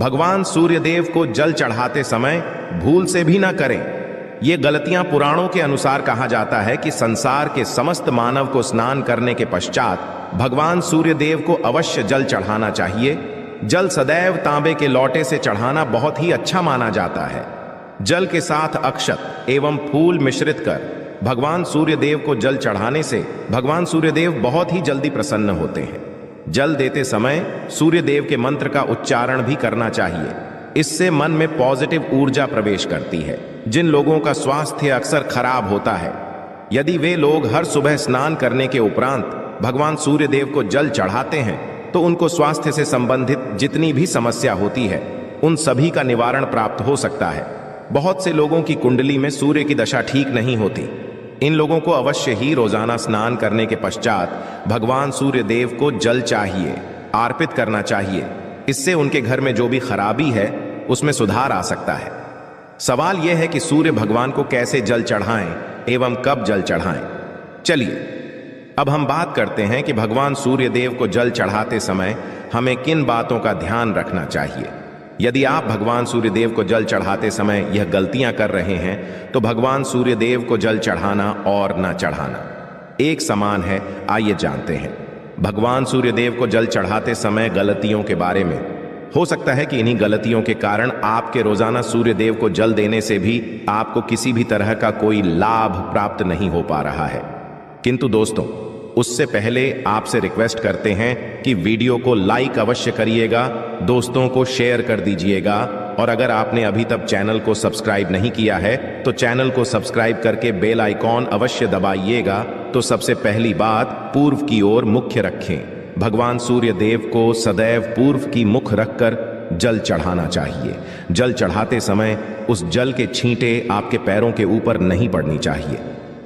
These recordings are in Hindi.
भगवान सूर्यदेव को जल चढ़ाते समय भूल से भी ना करें। ये गलतियां पुराणों के अनुसार कहा जाता है कि संसार के समस्त मानव को स्नान करने के पश्चात भगवान सूर्यदेव को अवश्य जल चढ़ाना चाहिए। जल सदैव तांबे के लोटे से चढ़ाना बहुत ही अच्छा माना जाता है। जल के साथ अक्षत एवं फूल मिश्रित कर भगवान सूर्यदेव को जल चढ़ाने से भगवान सूर्यदेव बहुत ही जल्दी प्रसन्न होते हैं। जल देते समय सूर्यदेव के मंत्र का उच्चारण भी करना चाहिए। इससे मन में पॉजिटिव ऊर्जा प्रवेश करती है। जिन लोगों का स्वास्थ्य अक्सर खराब होता है, यदि वे लोग हर सुबह स्नान करने के उपरांत भगवान सूर्यदेव को जल चढ़ाते हैं तो उनको स्वास्थ्य से संबंधित जितनी भी समस्या होती है उन सभी का निवारण प्राप्त हो सकता है। बहुत से लोगों की कुंडली में सूर्य की दशा ठीक नहीं होती। इन लोगों को अवश्य ही रोजाना स्नान करने के पश्चात भगवान सूर्यदेव को जल चाहिए, अर्पित करना चाहिए। इससे उनके घर में जो भी खराबी है उसमें सुधार आ सकता है। सवाल यह है कि सूर्य भगवान को कैसे जल चढ़ाएं एवं कब जल चढ़ाएं। चलिए अब हम बात करते हैं कि भगवान सूर्यदेव को जल चढ़ाते समय हमें किन बातों का ध्यान रखना चाहिए। यदि आप भगवान सूर्यदेव को जल चढ़ाते समय यह गलतियां कर रहे हैं तो भगवान सूर्यदेव को जल चढ़ाना और न चढ़ाना एक समान है। आइए जानते हैं भगवान सूर्यदेव को जल चढ़ाते समय गलतियों के बारे में। हो सकता है कि इन्हीं गलतियों के कारण आपके रोजाना सूर्यदेव को जल देने से भी आपको किसी भी तरह का कोई लाभ प्राप्त नहीं हो पा रहा है। किंतु दोस्तों, उससे पहले आपसे रिक्वेस्ट करते हैं कि वीडियो को लाइक अवश्य करिएगा, दोस्तों को शेयर कर दीजिएगा और अगर आपने अभी तक चैनल को सब्सक्राइब नहीं किया है तो चैनल को सब्सक्राइब करके बेल आइकॉन अवश्य दबाइएगा। तो सबसे पहली बात, पूर्व की ओर मुख्य रखें। भगवान सूर्यदेव को सदैव पूर्व की मुख रखकर जल चढ़ाना चाहिए। जल चढ़ाते समय उस जल के छींटे आपके पैरों के ऊपर नहीं पड़नी चाहिए।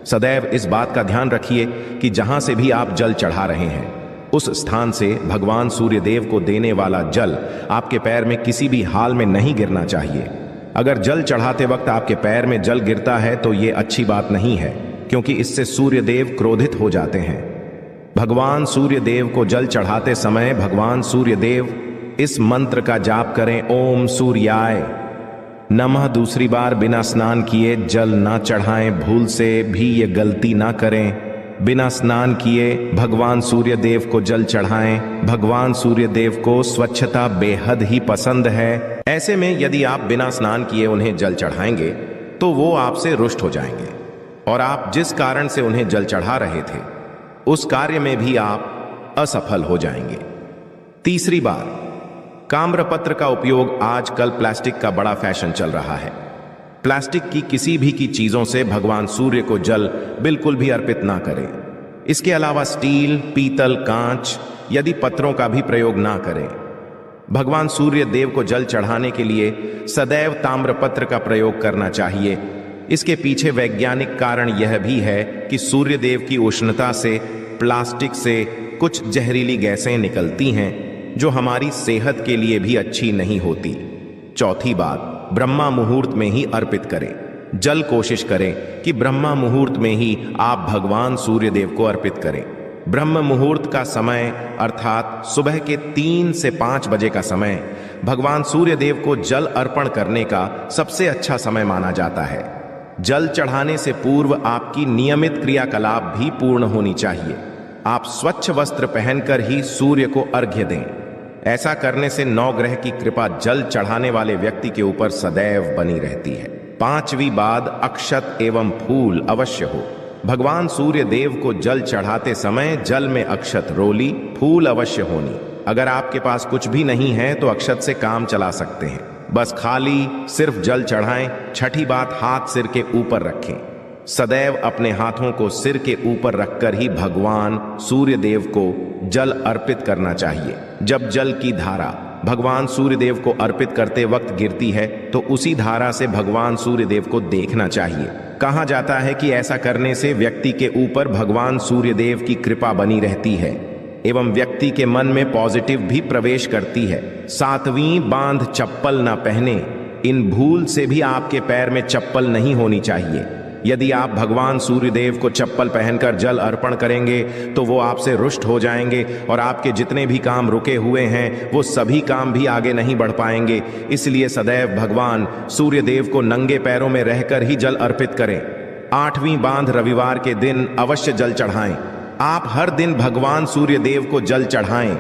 सदैव इस बात का ध्यान रखिए कि जहां से भी आप जल चढ़ा रहे हैं उस स्थान से भगवान सूर्यदेव को देने वाला जल आपके पैर में किसी भी हाल में नहीं गिरना चाहिए। अगर जल चढ़ाते वक्त आपके पैर में जल गिरता है तो ये अच्छी बात नहीं है, क्योंकि इससे सूर्यदेव क्रोधित हो जाते हैं। भगवान सूर्यदेव को जल चढ़ाते समय भगवान सूर्यदेव इस मंत्र का जाप करें, ओम सूर्याय नमः। दूसरी बार बिना स्नान किए जल ना चढ़ाएं। भूल से भी ये गलती ना करें। बिना स्नान किए भगवान सूर्यदेव को जल चढ़ाएं। भगवान सूर्यदेव को स्वच्छता बेहद ही पसंद है। ऐसे में यदि आप बिना स्नान किए उन्हें जल चढ़ाएंगे तो वो आपसे रुष्ट हो जाएंगे और आप जिस कारण से उन्हें जल चढ़ा रहे थे उस कार्य में भी आप असफल हो जाएंगे। तीसरी बार, ताम्रपत्र का उपयोग आजकल प्लास्टिक का बड़ा फैशन चल रहा है। प्लास्टिक की किसी भी की चीजों से भगवान सूर्य को जल बिल्कुल भी अर्पित ना करें। इसके अलावा स्टील, पीतल, कांच यदि पत्रों का भी प्रयोग ना करें। भगवान सूर्य देव को जल चढ़ाने के लिए सदैव ताम्रपत्र का प्रयोग करना चाहिए। इसके पीछे वैज्ञानिक कारण यह भी है कि सूर्य देव की उष्णता से प्लास्टिक से कुछ जहरीली गैसें निकलती हैं जो हमारी सेहत के लिए भी अच्छी नहीं होती। चौथी बात, ब्रह्मा मुहूर्त में ही अर्पित करें। जल कोशिश करें कि ब्रह्मा मुहूर्त में ही आप भगवान सूर्यदेव को अर्पित करें। ब्रह्म मुहूर्त का समय अर्थात सुबह के 3 से 5 बजे का समय भगवान सूर्यदेव को जल अर्पण करने का सबसे अच्छा समय माना जाता है। जल चढ़ाने से पूर्व आपकी नियमित क्रियाकलाप भी पूर्ण होनी चाहिए। आप स्वच्छ वस्त्र पहनकर ही सूर्य को अर्घ्य दें। ऐसा करने से नवग्रह की कृपा जल चढ़ाने वाले व्यक्ति के ऊपर सदैव बनी रहती है। पांचवी बात, अक्षत एवं फूल अवश्य हो। भगवान सूर्य देव को जल चढ़ाते समय जल में अक्षत, रोली, फूल अवश्य होनी। अगर आपके पास कुछ भी नहीं है तो अक्षत से काम चला सकते हैं। बस खाली सिर्फ जल चढ़ाएं। छठी बात, हाथ सिर के ऊपर रखें। सदैव अपने हाथों को सिर के ऊपर रखकर ही भगवान सूर्य देव को जल अर्पित करना चाहिए। जब जल की धारा भगवान सूर्यदेव को अर्पित करते वक्त गिरती है तो उसी धारा से भगवान सूर्यदेव को देखना चाहिए। कहा जाता है कि ऐसा करने से व्यक्ति के ऊपर भगवान सूर्यदेव की कृपा बनी रहती है एवं व्यक्ति के मन में पॉजिटिव भी प्रवेश करती है। सातवीं बांध, चप्पल ना पहने। इन भूल से भी आपके पैर में चप्पल नहीं होनी चाहिए। यदि आप भगवान सूर्यदेव को चप्पल पहनकर जल अर्पण करेंगे तो वो आपसे रुष्ट हो जाएंगे और आपके जितने भी काम रुके हुए हैं वो सभी काम भी आगे नहीं बढ़ पाएंगे। इसलिए सदैव भगवान सूर्यदेव को नंगे पैरों में रहकर ही जल अर्पित करें। 8वीं बांध रविवार के दिन अवश्य जल चढ़ाएं। आप हर दिन भगवान सूर्यदेव को जल चढ़ाएं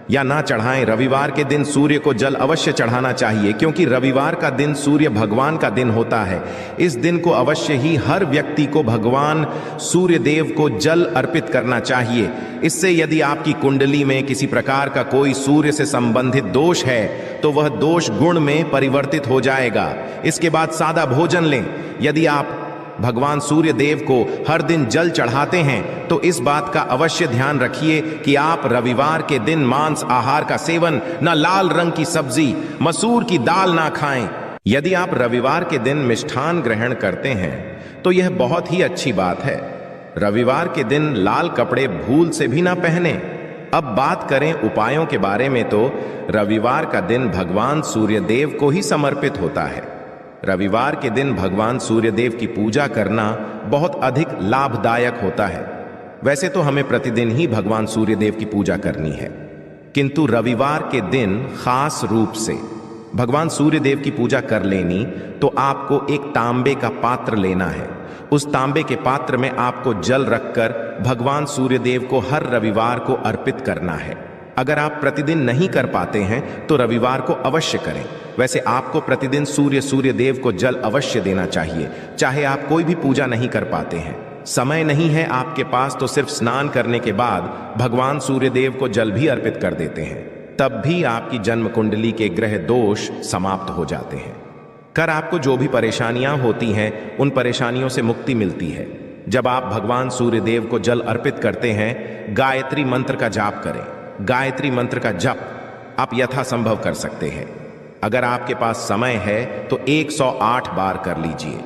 या ना चढ़ाएं, रविवार के दिन सूर्य को जल अवश्य चढ़ाना चाहिए, क्योंकि रविवार का दिन सूर्य भगवान का दिन होता है। इस दिन को अवश्य ही हर व्यक्ति को भगवान सूर्यदेव को जल अर्पित करना चाहिए। इससे यदि आपकी कुंडली में किसी प्रकार का कोई सूर्य से संबंधित दोष है तो वह दोष गुण में परिवर्तित हो जाएगा। इसके बाद सादा भोजन लें। यदि आप भगवान सूर्य देव को हर दिन जल चढ़ाते हैं तो इस बात का अवश्य ध्यान रखिए कि आप रविवार के दिन मांस आहार का सेवन, न लाल रंग की सब्जी, मसूर की दाल ना खाएं। यदि आप रविवार के दिन मिष्ठान ग्रहण करते हैं तो यह बहुत ही अच्छी बात है। रविवार के दिन लाल कपड़े भूल से भी ना पहने। अब बात करें उपायों के बारे में, तो रविवार का दिन भगवान सूर्यदेव को ही समर्पित होता है। रविवार के दिन भगवान सूर्यदेव की पूजा करना बहुत अधिक लाभदायक होता है। वैसे तो हमें प्रतिदिन ही भगवान सूर्यदेव की पूजा करनी है, किंतु रविवार के दिन खास रूप से भगवान सूर्यदेव की पूजा कर लेनी तो आपको एक तांबे का पात्र लेना है। उस तांबे के पात्र में आपको जल रखकर भगवान सूर्यदेव को हर रविवार को अर्पित करना है। अगर आप प्रतिदिन नहीं कर पाते हैं तो रविवार को अवश्य करें। वैसे आपको प्रतिदिन सूर्यदेव को जल अवश्य देना चाहिए, चाहे आप कोई भी पूजा नहीं कर पाते हैं, समय नहीं है आपके पास, तो सिर्फ स्नान करने के बाद भगवान सूर्यदेव को जल भी अर्पित कर देते हैं, तब भी आपकी जन्म कुंडली के ग्रह दोष समाप्त हो जाते हैं। कर आपको जो भी परेशानियां होती हैं उन परेशानियों से मुक्ति मिलती है। जब आप भगवान सूर्यदेव को जल अर्पित करते हैं, गायत्री मंत्र का जाप करें। गायत्री मंत्र का जप आप यथासंभव कर सकते हैं। अगर आपके पास समय है तो 108 बार कर लीजिए,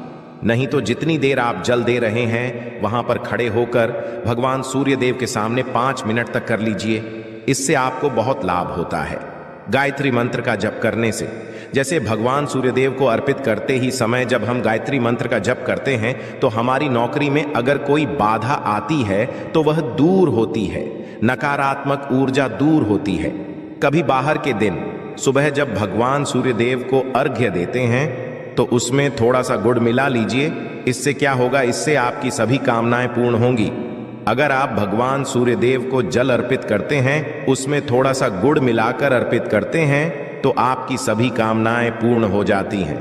नहीं तो जितनी देर आप जल दे रहे हैं वहां पर खड़े होकर भगवान सूर्यदेव के सामने 5 मिनट तक कर लीजिए। इससे आपको बहुत लाभ होता है। गायत्री मंत्र का जप करने से, जैसे भगवान सूर्यदेव को अर्पित करते ही समय जब हम गायत्री मंत्र का जप करते हैं तो हमारी नौकरी में अगर कोई बाधा आती है तो वह दूर होती है, नकारात्मक ऊर्जा दूर होती है। कभी बाहर के दिन सुबह जब भगवान सूर्यदेव को अर्घ्य देते हैं तो उसमें थोड़ा सा गुड़ मिला लीजिए। इससे क्या होगा, इससे आपकी सभी कामनाएं पूर्ण होंगी। अगर आप भगवान सूर्यदेव को जल अर्पित करते हैं, उसमें थोड़ा सा गुड़ मिलाकर अर्पित करते हैं तो आपकी सभी कामनाएं पूर्ण हो जाती हैं।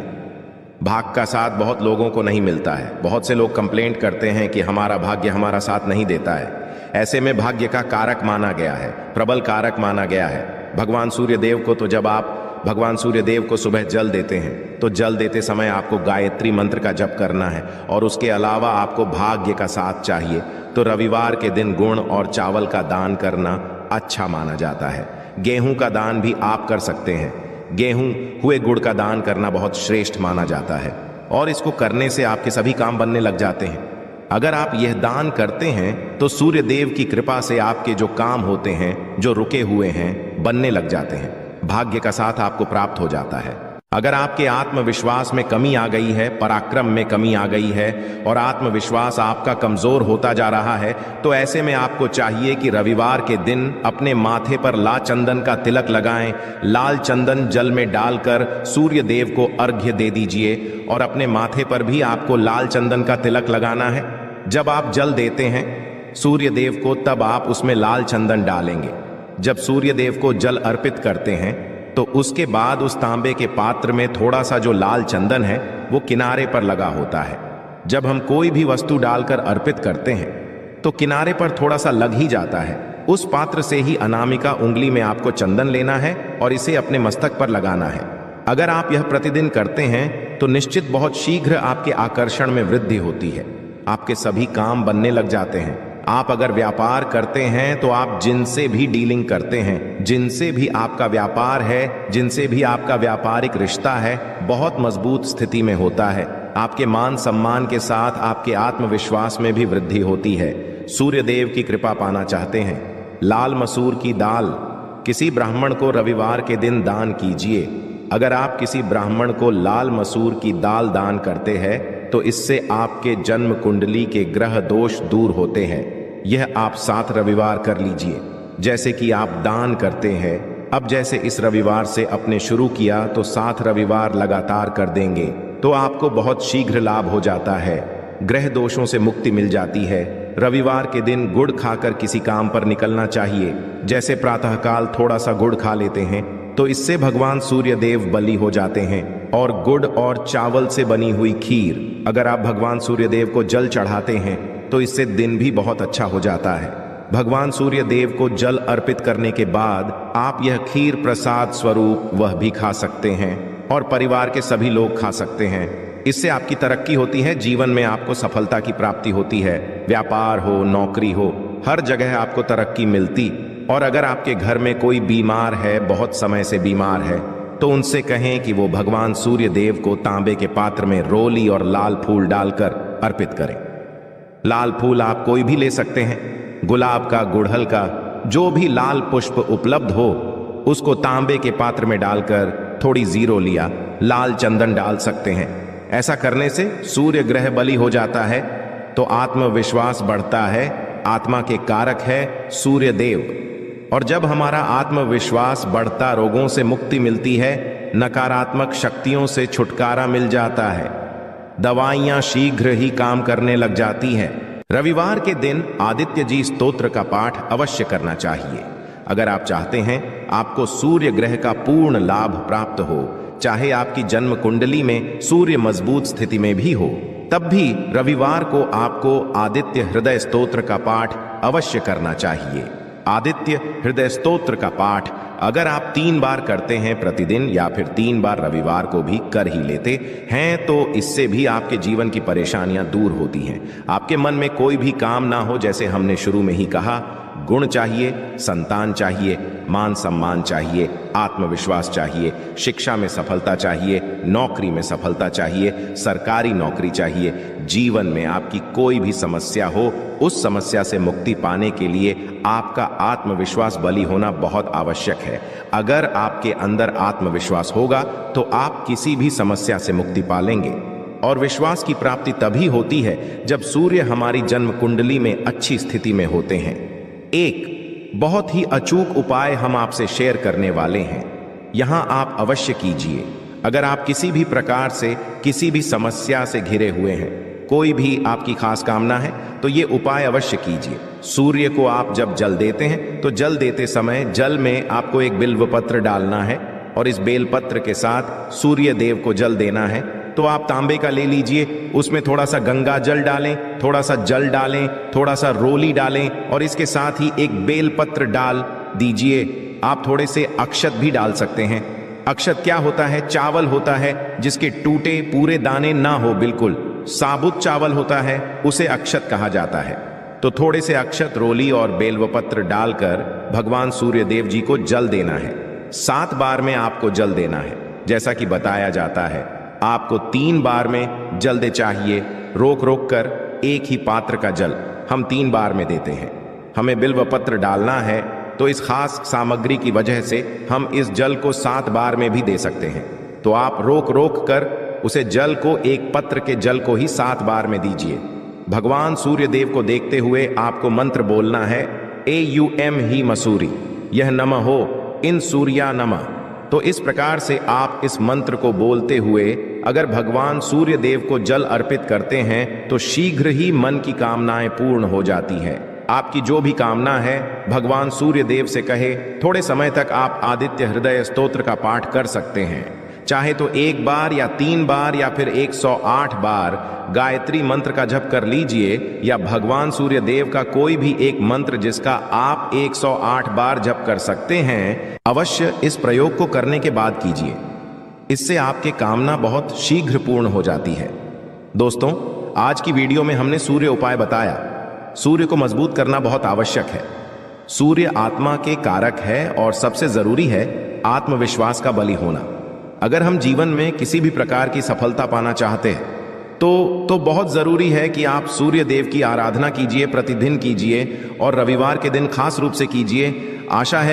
भाग्य का साथ बहुत लोगों को नहीं मिलता है। बहुत से लोग कंप्लेंट करते हैं कि हमारा भाग्य हमारा साथ नहीं देता है। ऐसे में भाग्य का कारक माना गया है, प्रबल कारक माना गया है भगवान सूर्यदेव को। तो जब आप भगवान सूर्यदेव को सुबह जल देते हैं तो जल देते समय आपको गायत्री मंत्र का जप करना है, और उसके अलावा आपको भाग्य का साथ चाहिए तो रविवार के दिन गुण और चावल का दान करना अच्छा माना जाता है। गेहूं का दान भी आप कर सकते हैं। गेहूं हुए गुड़ का दान करना बहुत श्रेष्ठ माना जाता है और इसको करने से आपके सभी काम बनने लग जाते हैं। अगर आप यह दान करते हैं तो सूर्यदेव की कृपा से आपके जो काम होते हैं, जो रुके हुए हैं, बनने लग जाते हैं। भाग्य का साथ आपको प्राप्त हो जाता है। अगर आपके आत्मविश्वास में कमी आ गई है, पराक्रम में कमी आ गई है और आत्मविश्वास आपका कमजोर होता जा रहा है, तो ऐसे में आपको चाहिए कि रविवार के दिन अपने माथे पर लाल चंदन का तिलक लगाएं। लाल चंदन जल में डालकर सूर्य देव को अर्घ्य दे दीजिए और अपने माथे पर भी आपको लाल चंदन का तिलक लगाना है। जब आप जल देते हैं सूर्य देव को, तब आप उसमें लाल चंदन डालेंगे। जब सूर्य देव को जल अर्पित करते हैं तो उसके बाद उस तांबे के पात्र में थोड़ा सा जो लाल चंदन है वो किनारे पर लगा होता है। जब हम कोई भी वस्तु डालकर अर्पित करते हैं तो किनारे पर थोड़ा सा लग ही जाता है। उस पात्र से ही अनामिका उंगली में आपको चंदन लेना है और इसे अपने मस्तक पर लगाना है। अगर आप यह प्रतिदिन करते हैं तो निश्चित बहुत शीघ्र आपके आकर्षण में वृद्धि होती है। आपके सभी काम बनने लग जाते हैं। आप अगर व्यापार करते हैं तो आप जिनसे भी डीलिंग करते हैं, जिनसे भी आपका व्यापार है, जिनसे भी आपका व्यापारिक रिश्ता है, बहुत मजबूत स्थिति में होता है। आपके मान सम्मान के साथ आपके आत्मविश्वास में भी वृद्धि होती है। सूर्य देव की कृपा पाना चाहते हैं? लाल मसूर की दाल किसी ब्राह्मण को रविवार के दिन दान कीजिए। अगर आप किसी ब्राह्मण को लाल मसूर की दाल दान करते हैं तो इससे आपके जन्म कुंडली के ग्रह दोष दूर होते हैं। यह आप 7 रविवार कर लीजिए, जैसे कि आप दान करते हैं। अब जैसे इस रविवार से अपने शुरू किया तो 7 रविवार लगातार कर देंगे तो आपको बहुत शीघ्र लाभ हो जाता है। ग्रह दोषों से मुक्ति मिल जाती है। रविवार के दिन गुड़ खाकर किसी काम पर निकलना चाहिए। जैसे प्रातःकाल थोड़ा सा गुड़ खा लेते हैं तो इससे भगवान सूर्य देव बली हो जाते हैं। और गुड़ और चावल से बनी हुई खीर अगर आप भगवान सूर्य देव को जल चढ़ाते हैं तो इससे दिन भी बहुत अच्छा हो जाता है। भगवान सूर्य देव को जल अर्पित करने के बाद आप यह खीर प्रसाद स्वरूप वह भी खा सकते हैं और परिवार के सभी लोग खा सकते हैं। इससे आपकी तरक्की होती है, जीवन में आपको सफलता की प्राप्ति होती है। व्यापार हो, नौकरी हो, हर जगह आपको तरक्की मिलती। और अगर आपके घर में कोई बीमार है, बहुत समय से बीमार है, तो उनसे कहें कि वो भगवान सूर्य देव को तांबे के पात्र में रोली और लाल फूल डालकर अर्पित करें। लाल फूल आप कोई भी ले सकते हैं, गुलाब का, गुड़हल का, जो भी लाल पुष्प उपलब्ध हो उसको तांबे के पात्र में डालकर थोड़ी जीरो लिया लाल चंदन डाल सकते हैं। ऐसा करने से सूर्य ग्रह बली हो जाता है तो आत्मविश्वास बढ़ता है। आत्मा के कारक है सूर्य देव, और जब हमारा आत्मविश्वास बढ़ता रोगों से मुक्ति मिलती है, नकारात्मक शक्तियों से छुटकारा मिल जाता है, दवाइयां शीघ्र ही काम करने लग जाती हैं। रविवार के दिन आदित्य जी स्तोत्र का पाठ अवश्य करना चाहिए। अगर आप चाहते हैं आपको सूर्य ग्रह का पूर्ण लाभ प्राप्त हो, चाहे आपकी जन्म कुंडली में सूर्य मजबूत स्थिति में भी हो, तब भी रविवार को आपको आदित्य हृदय स्तोत्र का पाठ अवश्य करना चाहिए। आदित्य हृदय स्तोत्र का पाठ अगर आप 3 बार करते हैं प्रतिदिन या फिर 3 बार रविवार को भी कर ही लेते हैं तो इससे भी आपके जीवन की परेशानियां दूर होती हैं। आपके मन में कोई भी काम ना हो, जैसे हमने शुरू में ही कहा, गुण चाहिए, संतान चाहिए, मान सम्मान चाहिए, आत्मविश्वास चाहिए, शिक्षा में सफलता चाहिए, नौकरी में सफलता चाहिए, सरकारी नौकरी चाहिए। जीवन में आपकी कोई भी समस्या हो, उस समस्या से मुक्ति पाने के लिए आपका आत्मविश्वास बली होना बहुत आवश्यक है। अगर आपके अंदर आत्मविश्वास होगा तो आप किसी भी समस्या से मुक्ति पालेंगे। और विश्वास की प्राप्ति तभी होती है जब सूर्य हमारी जन्म कुंडली में अच्छी स्थिति में होते हैं। एक बहुत ही अचूक उपाय हम आपसे शेयर करने वाले हैं, यहां आप अवश्य कीजिए। अगर आप किसी भी प्रकार से किसी भी समस्या से घिरे हुए हैं, कोई भी आपकी खास कामना है, तो ये उपाय अवश्य कीजिए। सूर्य को आप जब जल देते हैं तो जल देते समय जल में आपको एक बिल्व पत्र डालना है और इस बेलपत्र के साथ सूर्य देव को जल देना है। तो आप तांबे का ले लीजिए, उसमें थोड़ा सा गंगा जल डालें, थोड़ा सा जल डालें, थोड़ा सा रोली डालें और इसके साथ ही एक बेलपत्र डाल दीजिए। आप थोड़े से अक्षत भी डाल सकते हैं। अक्षत क्या होता है? चावल होता है जिसके टूटे पूरे दाने ना हो, बिल्कुल साबुत चावल होता है, उसे अक्षत कहा जाता है। तो थोड़े से अक्षत, रोली और बेलवपत्र डालकर भगवान सूर्य देव जी को जल देना है। 7 बार में आपको जल देना है। जैसा कि बताया जाता है आपको 3 बार में जल्दे चाहिए। रोक रोक कर एक ही पात्र का जल हम 3 बार में देते हैं। हमें बिल्व पत्र डालना है तो इस खास सामग्री की वजह से हम इस जल को 7 बार में भी दे सकते हैं। तो आप रोक रोक कर उसे जल को, एक पत्र के जल को ही 7 बार में दीजिए। भगवान सूर्य देव को देखते हुए आपको मंत्र बोलना है, AUM ही मसूरी यह नमः हो इन सूर्या नमः। तो इस प्रकार से आप इस मंत्र को बोलते हुए अगर भगवान सूर्य देव को जल अर्पित करते हैं तो शीघ्र ही मन की कामनाएं पूर्ण हो जाती है। आपकी जो भी कामना है भगवान सूर्य देव से कहे। थोड़े समय तक आप आदित्य हृदय स्तोत्र का पाठ कर सकते हैं, चाहे तो 1 बार या 3 बार या फिर 108 बार गायत्री मंत्र का जप कर लीजिए, या भगवान सूर्य देव का कोई भी एक मंत्र जिसका आप 108 बार जप कर सकते हैं। अवश्य इस प्रयोग को करने के बाद कीजिए, इससे आपके कामना बहुत शीघ्र पूर्ण हो जाती है। दोस्तों, आज की वीडियो में हमने सूर्य उपाय बताया। सूर्य को मजबूत करना बहुत आवश्यक है। सूर्य आत्मा के कारक है और सबसे जरूरी है आत्मविश्वास का बली होना। अगर हम जीवन में किसी भी प्रकार की सफलता पाना चाहते हैं तो बहुत जरूरी है कि आप सूर्य देव की आराधना कीजिए, प्रतिदिन कीजिए और रविवार के दिन खास रूप से कीजिए। आशा है